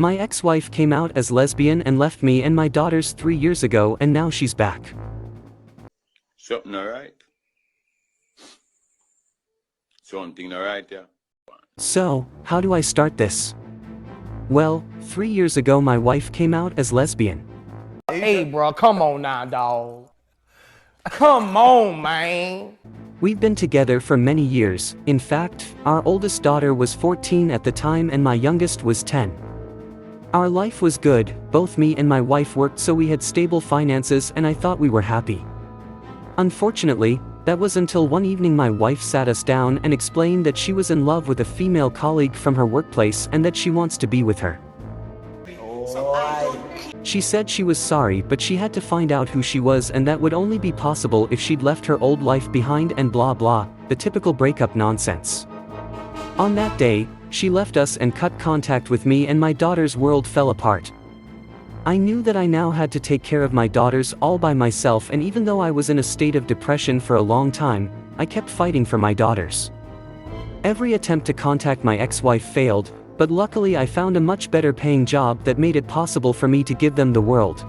My ex-wife came out as lesbian and left me and my daughters 3 years ago, and now she's back. Something alright? Something alright, yeah. So, how do I start this? Well, 3 years ago my wife came out as lesbian. Hey, bro, come on now, dawg. Come on, man. We've been together for many years. In fact, our oldest daughter was 14 at the time and my youngest was 10. Our life was good, both me and my wife worked so we had stable finances and I thought we were happy. Unfortunately, that was until one evening my wife sat us down and explained that she was in love with a female colleague from her workplace and that she wants to be with her. She said she was sorry but she had to find out who she was and that would only be possible if she'd left her old life behind and blah blah, the typical breakup nonsense. On that day, she left us and cut contact with me and my daughter's world fell apart. I knew that I now had to take care of my daughters all by myself, and even though I was in a state of depression for a long time, I kept fighting for my daughters. Every attempt to contact my ex-wife failed, but luckily I found a much better paying job that made it possible for me to give them the world.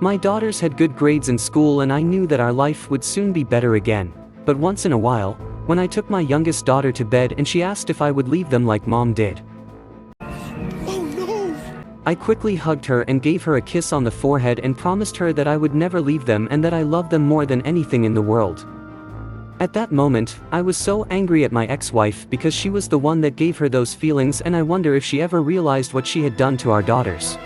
My daughters had good grades in school and I knew that our life would soon be better again, but once in a while, when I took my youngest daughter to bed and she asked if I would leave them like mom did. I quickly hugged her and gave her a kiss on the forehead and promised her that I would never leave them and that I loved them more than anything in the world. At that moment, I was so angry at my ex-wife because she was the one that gave her those feelings, and I wonder if she ever realized what she had done to our daughters.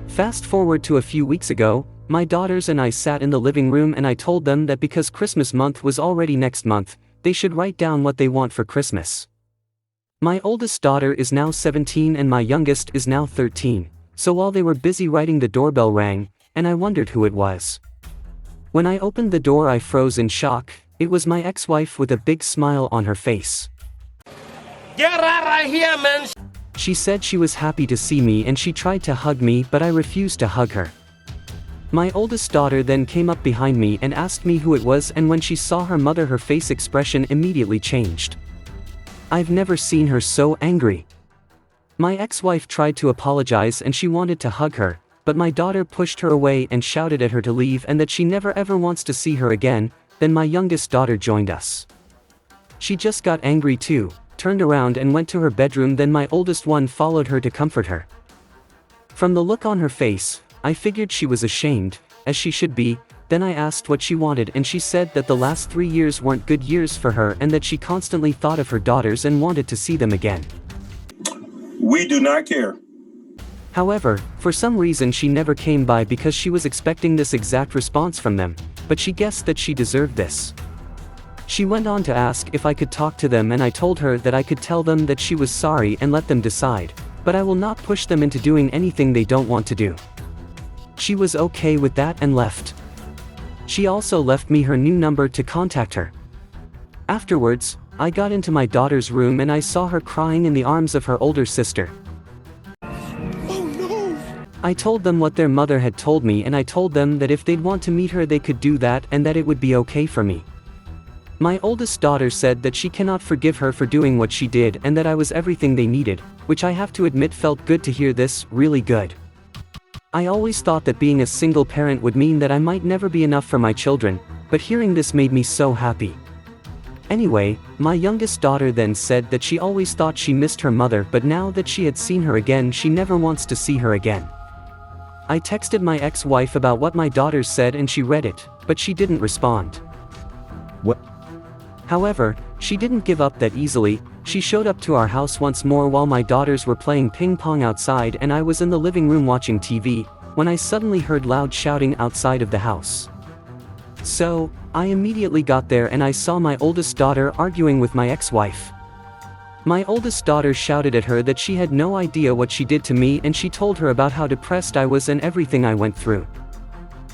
Fast forward to a few weeks ago, my daughters and I sat in the living room and I told them that because Christmas month was already next month, they should write down what they want for Christmas. My oldest daughter is now 17 and my youngest is now 13, so while they were busy writing the doorbell rang, and I wondered who it was. When I opened the door I froze in shock. It was my ex-wife with a big smile on her face. Get out of here, man. She said she was happy to see me and she tried to hug me but I refused to hug her. My oldest daughter then came up behind me and asked me who it was, and when she saw her mother her face expression immediately changed. I've never seen her so angry. My ex-wife tried to apologize and she wanted to hug her, but my daughter pushed her away and shouted at her to leave and that she never ever wants to see her again. Then my youngest daughter joined us. She just got angry too, turned around and went to her bedroom. Then my oldest one followed her to comfort her. From the look on her face, I figured she was ashamed, as she should be. Then I asked what she wanted and she said that the last 3 years weren't good years for her and that she constantly thought of her daughters and wanted to see them again. We do not care. However, for some reason she never came by because she was expecting this exact response from them, but she guessed that she deserved this. She went on to ask if I could talk to them and I told her that I could tell them that she was sorry and let them decide, but I will not push them into doing anything they don't want to do. She was okay with that and left. She also left me her new number to contact her. Afterwards, I got into my daughter's room and I saw her crying in the arms of her older sister. I told them what their mother had told me and I told them that if they'd want to meet her they could do that and that it would be okay for me. My oldest daughter said that she cannot forgive her for doing what she did and that I was everything they needed, which I have to admit felt good to hear this, really good. I always thought that being a single parent would mean that I might never be enough for my children, but hearing this made me so happy. Anyway, my youngest daughter then said that she always thought she missed her mother, but now that she had seen her again she never wants to see her again. I texted my ex-wife about what my daughters said and she read it, but she didn't respond. What? However, she didn't give up that easily. She showed up to our house once more while my daughters were playing ping pong outside and I was in the living room watching TV, when I suddenly heard loud shouting outside of the house. So, I immediately got there and I saw my oldest daughter arguing with my ex-wife. My oldest daughter shouted at her that she had no idea what she did to me and she told her about how depressed I was and everything I went through.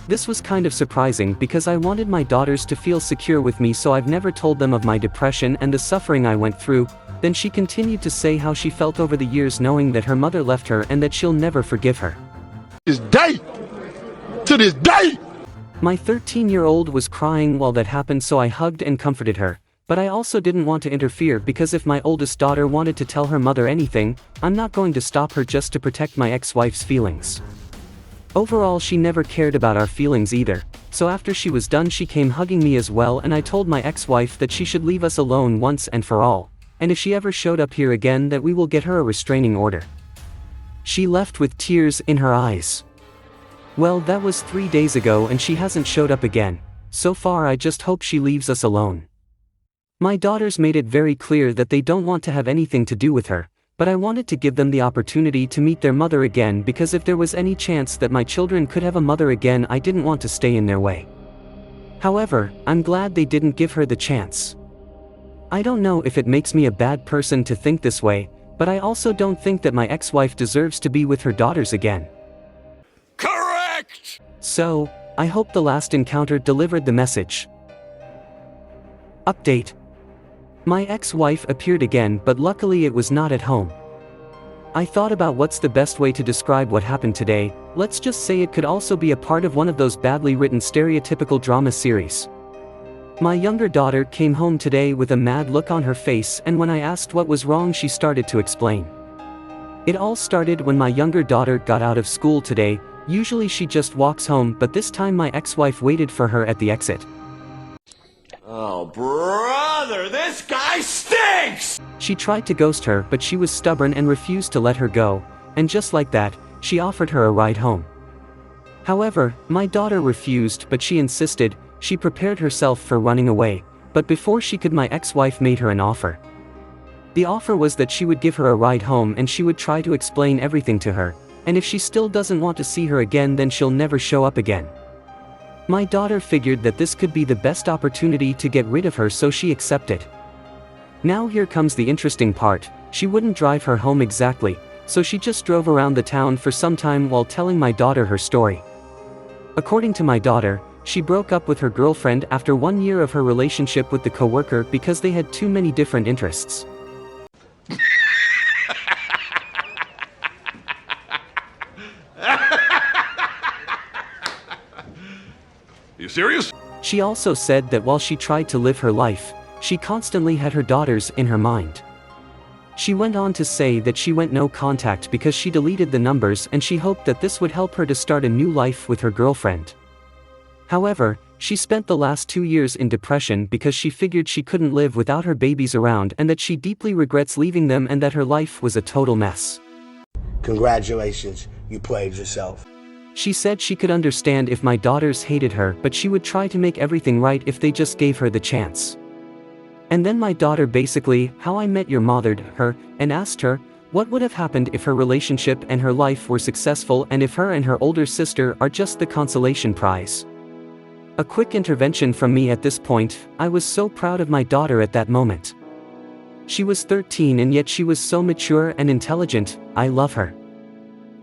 This was kind of surprising because I wanted my daughters to feel secure with me, so I've never told them of my depression and the suffering I went through. Then she continued to say how she felt over the years knowing that her mother left her and that she'll never forgive her. To this day! My 13-year-old was crying while that happened, so I hugged and comforted her, But I also didn't want to interfere because if my oldest daughter wanted to tell her mother anything, I'm not going to stop her just to protect my ex-wife's feelings. Overall, she never cared about our feelings either, so after she was done she came hugging me as well, and I told my ex-wife that she should leave us alone once and for all, and if she ever showed up here again that we will get her a restraining order. She left with tears in her eyes. Well, that was 3 days ago and she hasn't showed up again. So far I just hope she leaves us alone. My daughters made it very clear that they don't want to have anything to do with her, but I wanted to give them the opportunity to meet their mother again because if there was any chance that my children could have a mother again, I didn't want to stay in their way. However, I'm glad they didn't give her the chance. I don't know if it makes me a bad person to think this way, but I also don't think that my ex-wife deserves to be with her daughters again. Correct! So, I hope the last encounter delivered the message. Update. My ex-wife appeared again, but luckily it was not at home. I thought about what's the best way to describe what happened today. Let's just say it could also be a part of one of those badly written stereotypical drama series. My younger daughter came home today with a mad look on her face, and when I asked what was wrong she started to explain. It all started when my younger daughter got out of school today. Usually she just walks home, but this time my ex-wife waited for her at the exit. Oh, brother, this guy stinks! She tried to ghost her, but she was stubborn and refused to let her go, and just like that, she offered her a ride home. However, my daughter refused, but she insisted. She prepared herself for running away, but before she could, my ex-wife made her an offer. The offer was that she would give her a ride home and she would try to explain everything to her, and if she still doesn't want to see her again, then she'll never show up again. My daughter figured that this could be the best opportunity to get rid of her, so she accepted. Now here comes the interesting part. She wouldn't drive her home exactly, so she just drove around the town for some time while telling my daughter her story. According to my daughter, she broke up with her girlfriend after 1 year of her relationship with the coworker because they had too many different interests. You serious? She also said that while she tried to live her life, she constantly had her daughters in her mind. She went on to say that she went no contact because she deleted the numbers, and she hoped that this would help her to start a new life with her girlfriend. However, she spent the last 2 years in depression because she figured she couldn't live without her babies around, and that she deeply regrets leaving them and that her life was a total mess. Congratulations, you played yourself. She said she could understand if my daughters hated her, but she would try to make everything right if they just gave her the chance. And then my daughter basically, how I met your mothered her, and asked her, what would have happened if her relationship and her life were successful, and if her and her older sister are just the consolation prize. A quick intervention from me at this point. I was so proud of my daughter at that moment. She was 13 and yet she was so mature and intelligent. I love her.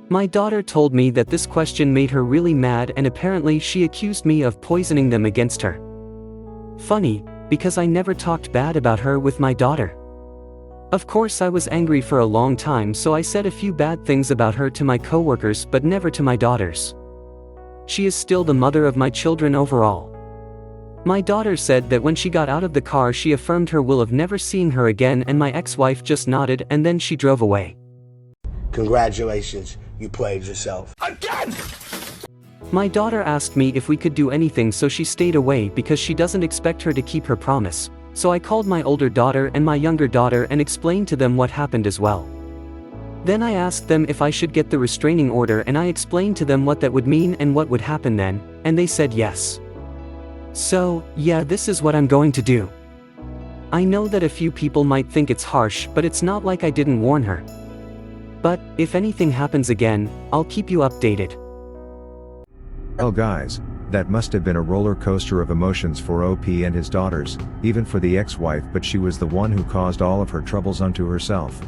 My daughter told me that this question made her really mad, and apparently she accused me of poisoning them against her. Funny, because I never talked bad about her with my daughter. Of course I was angry for a long time, so I said a few bad things about her to my coworkers, but never to my daughters. She is still the mother of my children overall. My daughter said that when she got out of the car she affirmed her will of never seeing her again, and my ex-wife just nodded and then she drove away. Congratulations, you played yourself. Again! My daughter asked me if we could do anything, so she stayed away because she doesn't expect her to keep her promise. So I called my older daughter and my younger daughter and explained to them what happened as well. Then I asked them if I should get the restraining order, and I explained to them what that would mean and what would happen then, and they said yes. So, yeah, this is what I'm going to do. I know that a few people might think it's harsh, but it's not like I didn't warn her. But, if anything happens again, I'll keep you updated. Well guys, that must have been a roller coaster of emotions for OP and his daughters, even for the ex-wife, but she was the one who caused all of her troubles unto herself.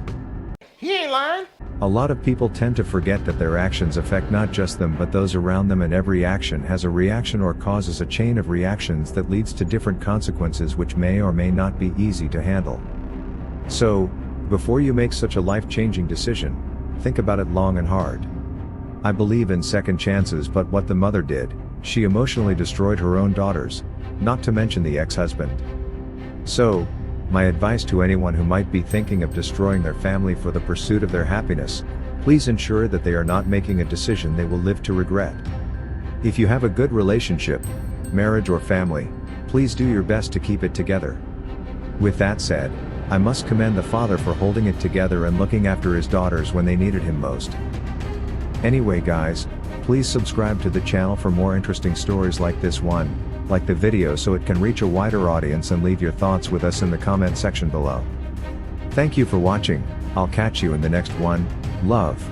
He ain't lying. A lot of people tend to forget that their actions affect not just them but those around them, and every action has a reaction or causes a chain of reactions that leads to different consequences which may or may not be easy to handle. So, before you make such a life-changing decision, think about it long and hard. I believe in second chances, but what the mother did, she emotionally destroyed her own daughters, not to mention the ex-husband. So, my advice to anyone who might be thinking of destroying their family for the pursuit of their happiness, please ensure that they are not making a decision they will live to regret. If you have a good relationship, marriage or family, please do your best to keep it together. With that said, I must commend the father for holding it together and looking after his daughters when they needed him most. Anyway guys, please subscribe to the channel for more interesting stories like this one, like the video so it can reach a wider audience, and leave your thoughts with us in the comment section below. Thank you for watching, I'll catch you in the next one, love.